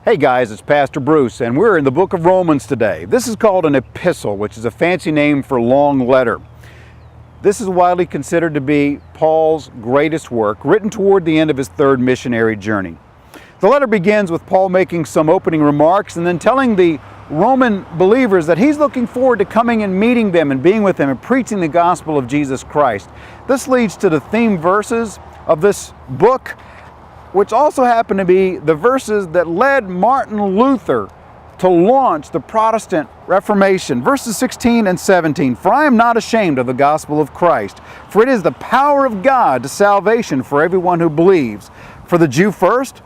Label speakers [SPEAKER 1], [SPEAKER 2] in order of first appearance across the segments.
[SPEAKER 1] Hey guys, it's Pastor Bruce, and we're in the book of Romans today. This is called an epistle, which is a fancy name for long letter. This is widely considered to be Paul's greatest work, written toward the end of his third missionary journey. The letter begins with Paul making some opening remarks and then telling the Roman believers that he's looking forward to coming and meeting them and being with them and preaching the gospel of Jesus Christ. This leads to the theme verses of this book, which also happen to be the verses that led Martin Luther to launch the Protestant Reformation. Verses 16 and 17, "For I am not ashamed of the gospel of Christ, for it is the power of God to salvation for everyone who believes, for the Jew first,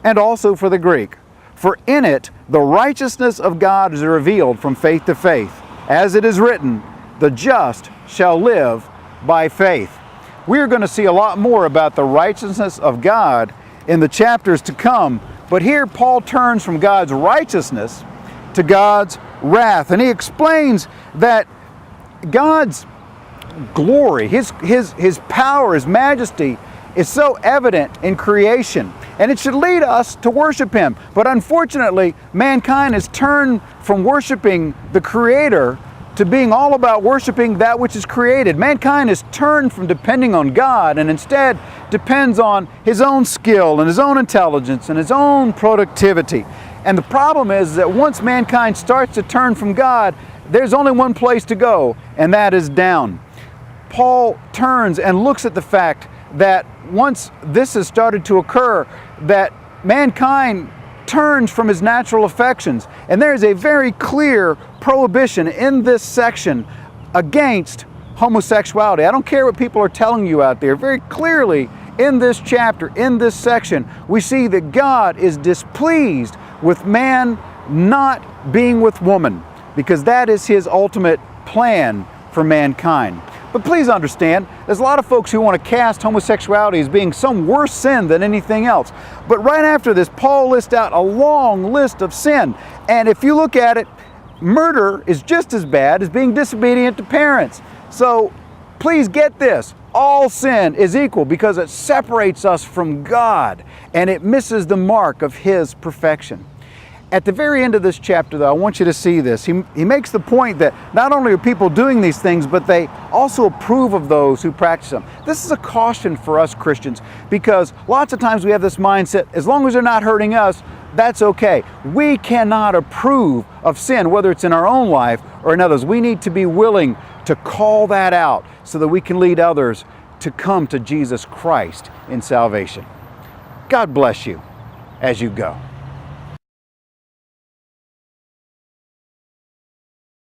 [SPEAKER 1] and also for the Greek. For in it the righteousness of God is revealed from faith to faith. As it is written, the just shall live by faith." We're going to see a lot more about the righteousness of God in the chapters to come, but here Paul turns from God's righteousness to God's wrath, and he explains that God's glory, His power, His majesty is so evident in creation, and it should lead us to worship Him. But unfortunately, mankind has turned from worshiping the Creator to being all about worshiping that which is created. Mankind has turned from depending on God and instead depends on his own skill and his own intelligence and his own productivity. And the problem is that once mankind starts to turn from God, there's only one place to go, and that is down. Paul turns and looks at the fact that once this has started to occur, that mankind turns from his natural affections. And there is a very clear prohibition in this section against homosexuality. I don't care what people are telling you out there. Very clearly in this chapter, in this section, we see that God is displeased with man not being with woman, because that is His ultimate plan for mankind. But please understand, there's a lot of folks who want to cast homosexuality as being some worse sin than anything else. But right after this, Paul lists out a long list of sin. And if you look at it, murder is just as bad as being disobedient to parents. So please get this. All sin is equal because it separates us from God and it misses the mark of His perfection. At the very end of this chapter, though, I want you to see this. He makes the point that not only are people doing these things, but they also approve of those who practice them. This is a caution for us Christians, because lots of times we have this mindset, as long as they're not hurting us, that's okay. We cannot approve of sin, whether it's in our own life or in others. We need to be willing to call that out so that we can lead others to come to Jesus Christ in salvation. God bless you as you go.